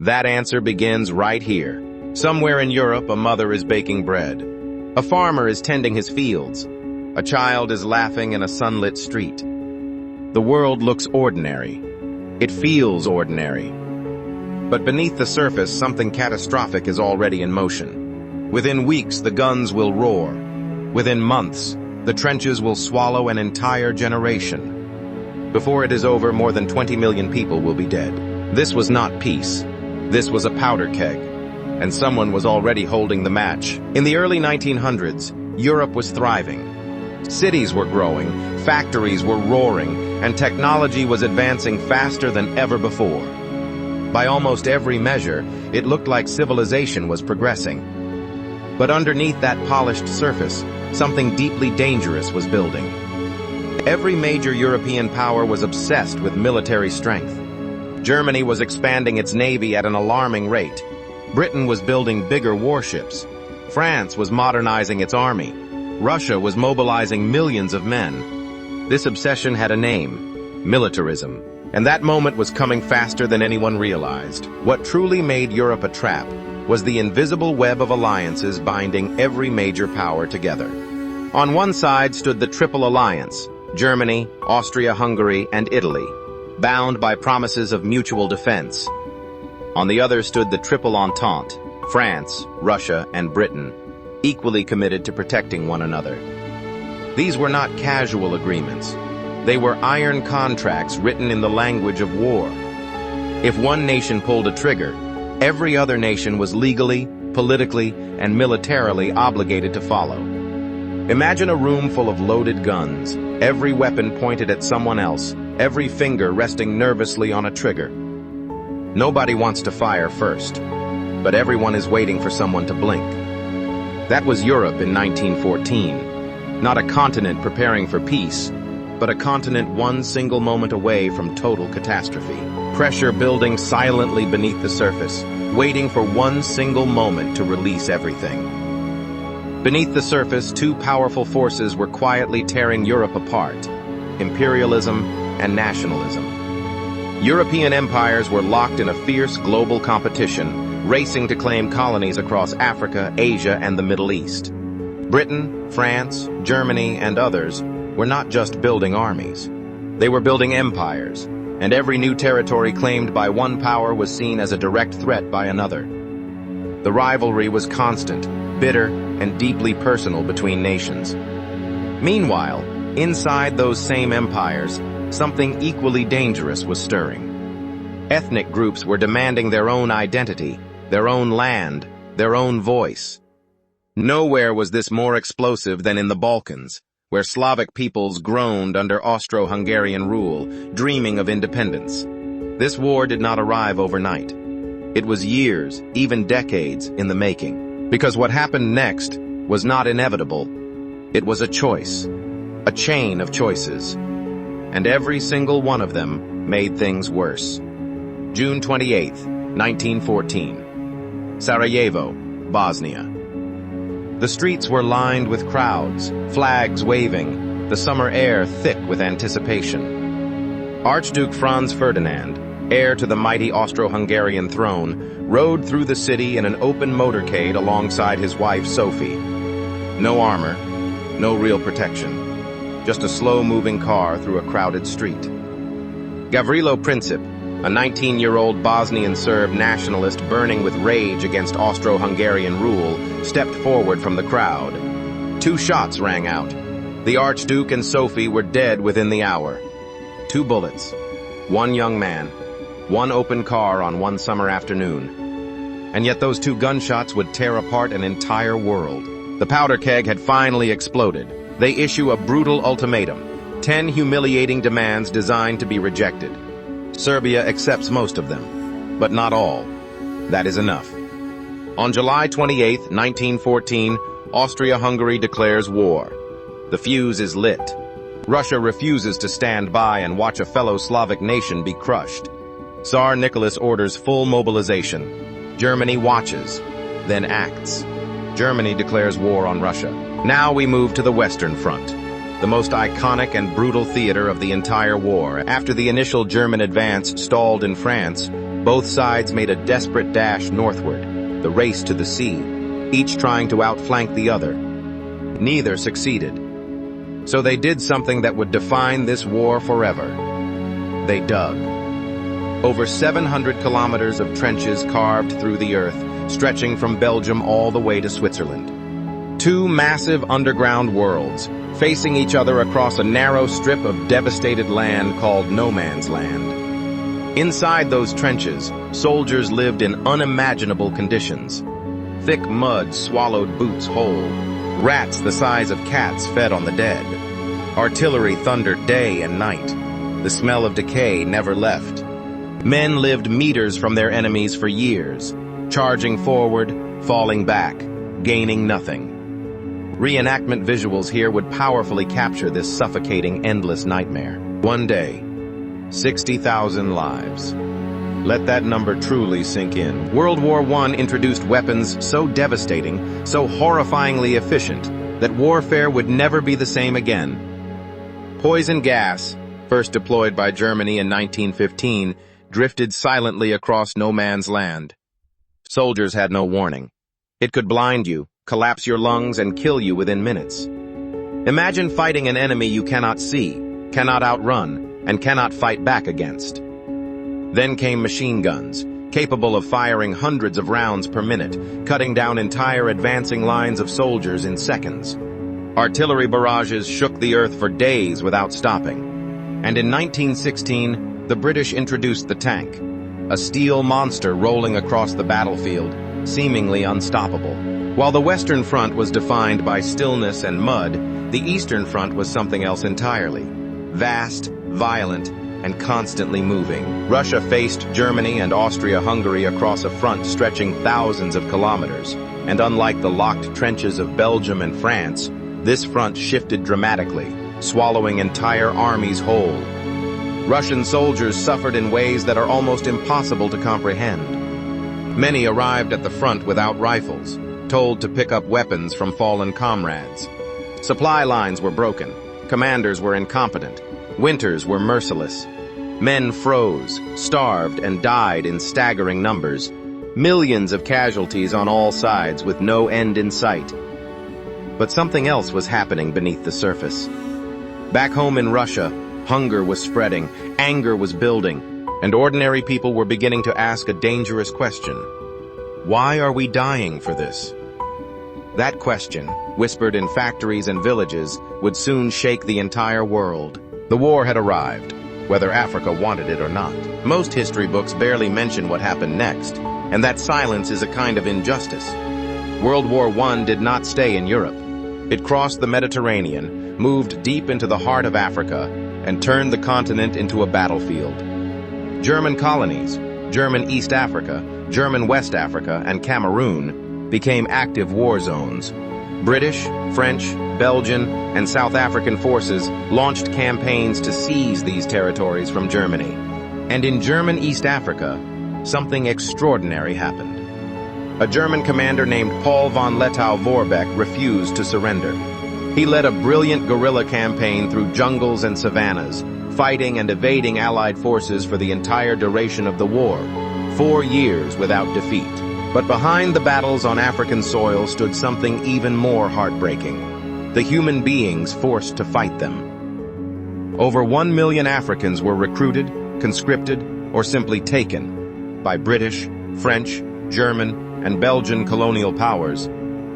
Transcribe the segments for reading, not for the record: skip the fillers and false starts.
That answer begins right here. Somewhere in Europe, a mother is baking bread. A farmer is tending his fields. A child is laughing in a sunlit street. The world looks ordinary. It feels ordinary. But beneath the surface, something catastrophic is already in motion. Within weeks, the guns will roar. Within months, the trenches will swallow an entire generation. Before it is over, more than 20 million people will be dead. This was not peace. This was a powder keg. And someone was already holding the match. In the early 1900s, Europe was thriving. Cities were growing, factories were roaring, and technology was advancing faster than ever before. By almost every measure, it looked like civilization was progressing. But underneath that polished surface, something deeply dangerous was building. Every major European power was obsessed with military strength. Germany was expanding its navy at an alarming rate. Britain was building bigger warships. France was modernizing its army. Russia was mobilizing millions of men. This obsession had a name: militarism. And that moment was coming faster than anyone realized. What truly made Europe a trap was the invisible web of alliances binding every major power together. On one side stood the Triple Alliance: Germany, Austria-Hungary, and Italy, bound by promises of mutual defense. On the other stood the Triple Entente: France, Russia, and Britain, equally committed to protecting one another. These were not casual agreements. They were iron contracts written in the language of war. If one nation pulled a trigger, every other nation was legally, politically, and militarily obligated to follow. Imagine a room full of loaded guns, every weapon pointed at someone else, every finger resting nervously on a trigger. Nobody wants to fire first, but everyone is waiting for someone to blink. That was Europe in 1914, not a continent preparing for peace, but a continent one single moment away from total catastrophe. Pressure building silently beneath the surface, waiting for one single moment to release everything. Beneath the surface, two powerful forces were quietly tearing Europe apart: imperialism and nationalism. European empires were locked in a fierce global competition, racing to claim colonies across Africa, Asia, and the Middle East. Britain, France, Germany, and others were not just building armies. They were building empires, and every new territory claimed by one power was seen as a direct threat by another. The rivalry was constant, bitter, and deeply personal between nations. Meanwhile, inside those same empires, something equally dangerous was stirring. Ethnic groups were demanding their own identity, their own land, their own voice. Nowhere was this more explosive than in the Balkans, where Slavic peoples groaned under Austro-Hungarian rule, dreaming of independence. This war did not arrive overnight. It was years, even decades, in the making. Because what happened next was not inevitable. It was a choice, a chain of choices. And every single one of them made things worse. June 28, 1914. Sarajevo, Bosnia. The streets were lined with crowds, flags waving, the summer air thick with anticipation. Archduke Franz Ferdinand, heir to the mighty Austro-Hungarian throne, rode through the city in an open motorcade alongside his wife Sophie. No armor, no real protection, just a slow-moving car through a crowded street. Gavrilo Princip, a 19-year-old Bosnian Serb nationalist burning with rage against Austro-Hungarian rule, stepped forward from the crowd. 2 shots rang out. The Archduke and Sophie were dead within the hour. 2 bullets, 1 young man, 1 open car on one summer afternoon. And yet those 2 gunshots would tear apart an entire world. The powder keg had finally exploded. They issue a brutal ultimatum, 10 humiliating demands designed to be rejected. Serbia accepts most of them, but not all. That is enough. On July 28, 1914, Austria-Hungary declares war. The fuse is lit. Russia refuses to stand by and watch a fellow Slavic nation be crushed. Tsar Nicholas orders full mobilization. Germany watches, then acts. Germany declares war on Russia. Now we move to the Western Front, the most iconic and brutal theater of the entire war. After the initial German advance stalled in France, Both sides made a desperate dash northward, the race to the sea, each trying to outflank the other. Neither succeeded. So they did something that would define this war forever. They dug. Over 700 kilometers of trenches carved through the earth, stretching from Belgium all the way to Switzerland. Two massive underground worlds, facing each other across a narrow strip of devastated land called no man's land. Inside those trenches, soldiers lived in unimaginable conditions. Thick mud swallowed boots whole. Rats the size of cats fed on the dead. Artillery thundered day and night. The smell of decay never left. Men lived meters from their enemies for years, charging forward, falling back, gaining nothing. Reenactment visuals here would powerfully capture this suffocating, endless nightmare. One day, 60,000 lives. Let that number truly sink in. World War I introduced weapons so devastating, so horrifyingly efficient, that warfare would never be the same again. Poison gas, first deployed by Germany in 1915, drifted silently across no man's land. Soldiers had no warning. It could blind you, collapse your lungs, and kill you within minutes. Imagine fighting an enemy you cannot see, cannot outrun, and cannot fight back against. Then came machine guns, capable of firing hundreds of rounds per minute, cutting down entire advancing lines of soldiers in seconds. Artillery barrages shook the earth for days without stopping. And in 1916, the British introduced the tank, a steel monster rolling across the battlefield, seemingly unstoppable. While the Western Front was defined by stillness and mud, the Eastern Front was something else entirely. Vast, violent, and constantly moving. Russia faced Germany and Austria-Hungary across a front stretching thousands of kilometers. And unlike the locked trenches of Belgium and France, this front shifted dramatically, swallowing entire armies whole. Russian soldiers suffered in ways that are almost impossible to comprehend. Many arrived at the front without rifles, told to pick up weapons from fallen comrades. Supply lines were broken. Commanders were incompetent. Winters were merciless. Men froze, starved, and died in staggering numbers. Millions of casualties on all sides with no end in sight. But something else was happening beneath the surface. Back home in Russia, hunger was spreading, anger was building, and ordinary people were beginning to ask a dangerous question. Why are we dying for this? That question, whispered in factories and villages, would soon shake the entire world. The war had arrived, whether Africa wanted it or not. Most history books barely mention what happened next, and that silence is a kind of injustice. World War I did not stay in Europe. It crossed the Mediterranean, moved deep into the heart of Africa, and turned the continent into a battlefield. German colonies, German East Africa, German West Africa, and Cameroon became active war zones. British, French, Belgian, and South African forces launched campaigns to seize these territories from Germany. And in German East Africa, something extraordinary happened. A German commander named Paul von Lettow-Vorbeck refused to surrender. He led a brilliant guerrilla campaign through jungles and savannas, fighting and evading Allied forces for the entire duration of the war, 4 years without defeat. But behind the battles on African soil stood something even more heartbreaking: the human beings forced to fight them. Over 1 million Africans were recruited, conscripted, or simply taken by British, French, German, and Belgian colonial powers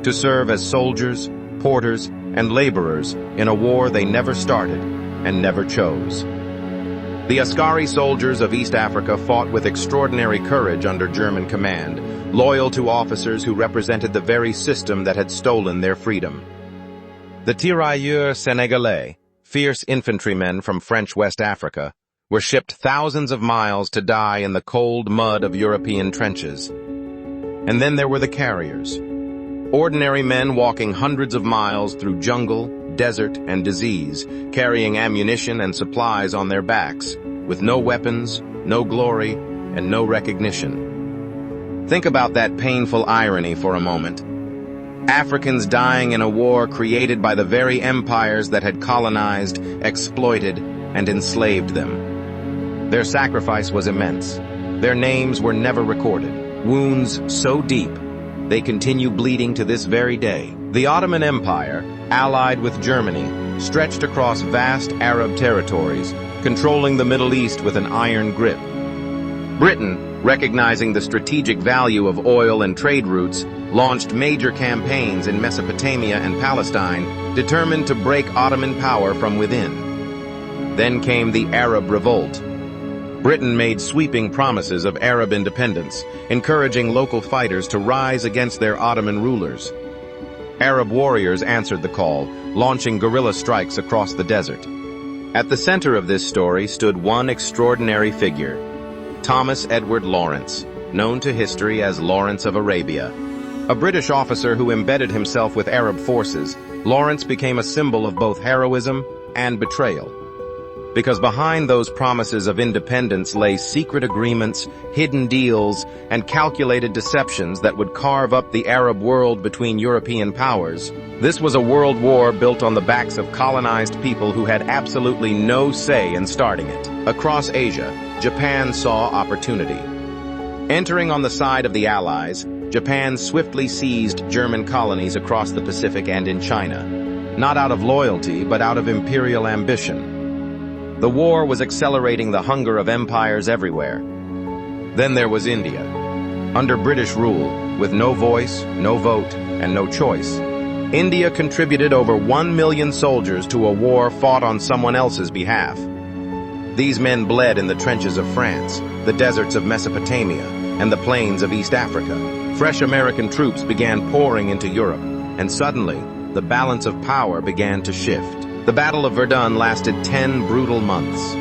to serve as soldiers, porters, and laborers in a war they never started and never chose. The Askari soldiers of East Africa fought with extraordinary courage under German command, loyal to officers who represented the very system that had stolen their freedom. The tirailleurs sénégalais, fierce infantrymen from French West Africa, were shipped thousands of miles to die in the cold mud of European trenches. And then there were the carriers. Ordinary men walking hundreds of miles through jungle, desert, and disease, carrying ammunition and supplies on their backs, with no weapons, no glory, and no recognition. Think about that painful irony for a moment. Africans dying in a war created by the very empires that had colonized, exploited, and enslaved them. Their sacrifice was immense, Their names were never recorded, wounds so deep they continue bleeding to this very day. The Ottoman Empire, allied with Germany, stretched across vast Arab territories, controlling the Middle East with an iron grip. Britain, recognizing the strategic value of oil and trade routes, launched major campaigns in Mesopotamia and Palestine, determined to break Ottoman power from within. Then came the Arab Revolt. Britain made sweeping promises of Arab independence, encouraging local fighters to rise against their Ottoman rulers. Arab warriors answered the call, launching guerrilla strikes across the desert. At the center of this story stood one extraordinary figure, Thomas Edward Lawrence, known to history as Lawrence of Arabia. A British officer who embedded himself with Arab forces, Lawrence became a symbol of both heroism and betrayal. Because behind those promises of independence lay secret agreements, hidden deals, and calculated deceptions that would carve up the Arab world between European powers. This was a world war built on the backs of colonized people who had absolutely no say in starting it. Across Asia, Japan saw opportunity. Entering on the side of the Allies, Japan swiftly seized German colonies across the Pacific and in China, not out of loyalty but out of imperial ambition. The war was accelerating the hunger of empires everywhere. Then there was India. Under British rule, with no voice, no vote, and no choice, India contributed over 1 million soldiers to a war fought on someone else's behalf. These men bled in the trenches of France, the deserts of Mesopotamia, and the plains of East Africa. Fresh American troops began pouring into Europe, and suddenly, the balance of power began to shift. The Battle of Verdun lasted 10 brutal months.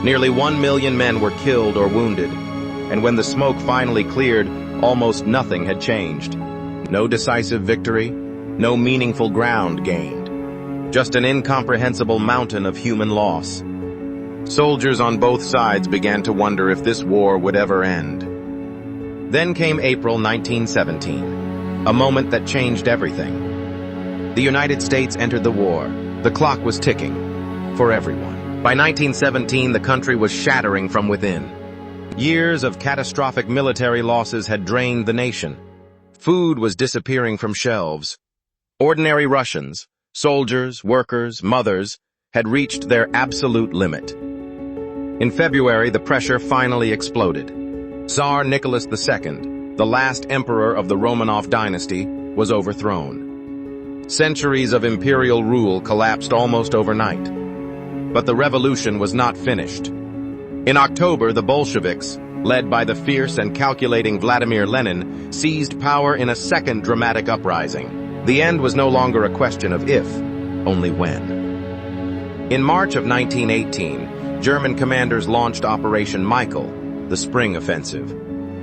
Nearly 1 million men were killed or wounded, and when the smoke finally cleared, almost nothing had changed. No decisive victory, no meaningful ground gained. Just an incomprehensible mountain of human loss. Soldiers on both sides began to wonder if this war would ever end. Then came April 1917, a moment that changed everything. The United States entered the war. The clock was ticking for everyone. By 1917, the country was shattering from within. Years of catastrophic military losses had drained the nation. Food was disappearing from shelves. Ordinary Russians, soldiers, workers, mothers, had reached their absolute limit. In February, the pressure finally exploded. Tsar Nicholas II, the last emperor of the Romanov dynasty, was overthrown. Centuries of imperial rule collapsed almost overnight. But the revolution was not finished. In October, the Bolsheviks, led by the fierce and calculating Vladimir Lenin, seized power in a second dramatic uprising. The end was no longer a question of if, only when. In March of 1918, German commanders launched Operation Michael, the Spring Offensive,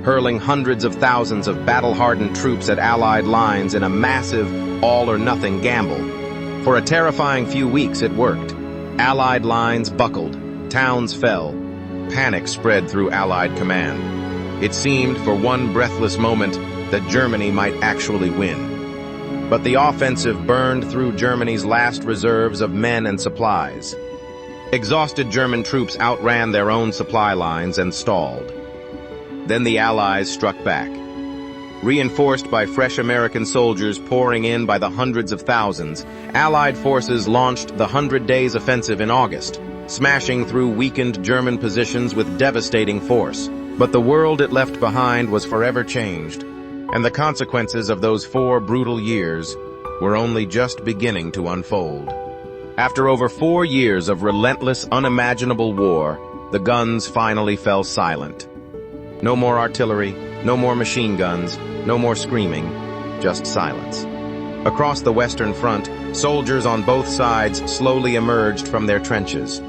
hurling hundreds of thousands of battle-hardened troops at Allied lines in a massive, all-or-nothing gamble. For a terrifying few weeks, it worked. Allied lines buckled, towns fell, panic spread through Allied command. It seemed, for one breathless moment, that Germany might actually win. But the offensive burned through Germany's last reserves of men and supplies. Exhausted German troops outran their own supply lines and stalled. Then the Allies struck back. Reinforced by fresh American soldiers pouring in by the hundreds of thousands, Allied forces launched the 100 Days Offensive in August, smashing through weakened German positions with devastating force. But the world it left behind was forever changed, and the consequences of those 4 brutal years were only just beginning to unfold. After over 4 years of relentless, unimaginable war, the guns finally fell silent. No more artillery, no more machine guns, no more screaming, just silence. Across the Western Front, soldiers on both sides slowly emerged from their trenches.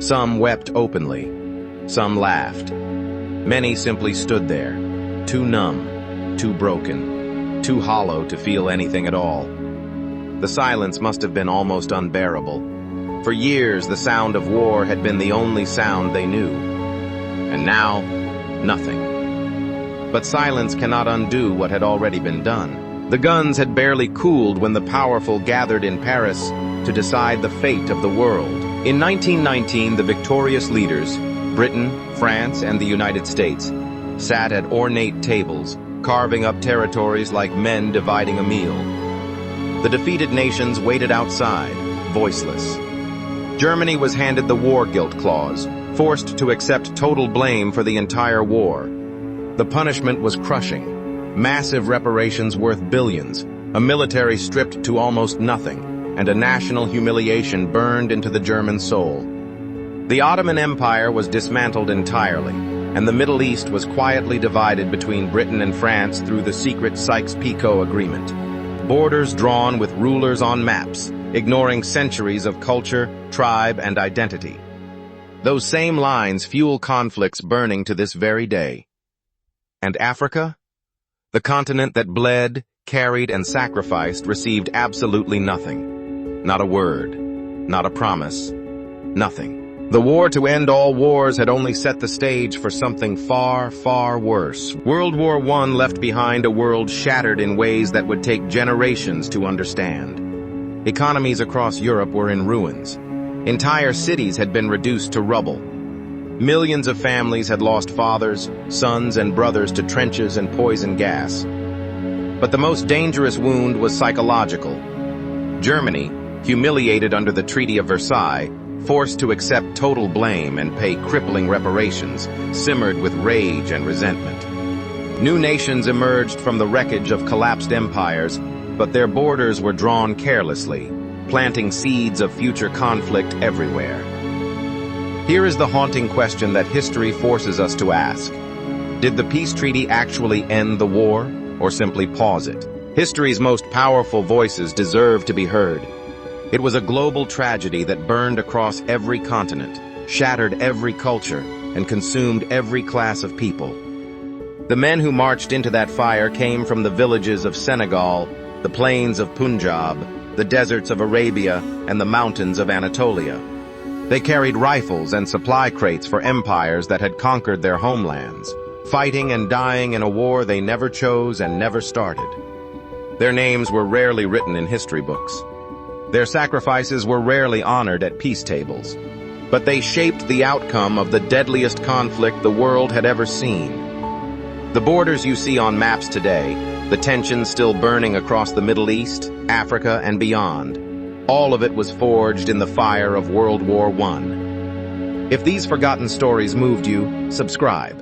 Some wept openly, some laughed. Many simply stood there, too numb, too broken, too hollow to feel anything at all. The silence must have been almost unbearable. For years, the sound of war had been the only sound they knew. And now, nothing. But silence cannot undo what had already been done. The guns had barely cooled when the powerful gathered in Paris to decide the fate of the world. In 1919, the victorious leaders, Britain, France, and the United States, sat at ornate tables, carving up territories like men dividing a meal. The defeated nations waited outside, voiceless. Germany was handed the war guilt clause, forced to accept total blame for the entire war. The punishment was crushing. Massive reparations worth billions, a military stripped to almost nothing, and a national humiliation burned into the German soul. The Ottoman Empire was dismantled entirely, and the Middle East was quietly divided between Britain and France through the secret Sykes-Picot Agreement. Borders drawn with rulers on maps, ignoring centuries of culture, tribe, and identity. Those same lines fuel conflicts burning to this very day. And Africa? The continent that bled, carried, and sacrificed received absolutely nothing. Not a word, not a promise, nothing. The war to end all wars had only set the stage for something far, far worse. World War I left behind a world shattered in ways that would take generations to understand. Economies across Europe were in ruins. Entire cities had been reduced to rubble. Millions of families had lost fathers, sons, and brothers to trenches and poison gas. But the most dangerous wound was psychological. Germany, humiliated under the Treaty of Versailles, forced to accept total blame and pay crippling reparations, simmered with rage and resentment. New nations emerged from the wreckage of collapsed empires, but their borders were drawn carelessly, planting seeds of future conflict everywhere. Here is the haunting question that history forces us to ask. Did the peace treaty actually end the war, or simply pause it? History's most powerful voices deserve to be heard. It was a global tragedy that burned across every continent, shattered every culture, and consumed every class of people. The men who marched into that fire came from the villages of Senegal, the plains of Punjab, the deserts of Arabia, and the mountains of Anatolia. They carried rifles and supply crates for empires that had conquered their homelands, fighting and dying in a war they never chose and never started. Their names were rarely written in history books. Their sacrifices were rarely honored at peace tables, but they shaped the outcome of the deadliest conflict the world had ever seen. The borders you see on maps today, the tensions still burning across the Middle East, Africa, and beyond, all of it was forged in the fire of World War I. If these forgotten stories moved you, subscribe.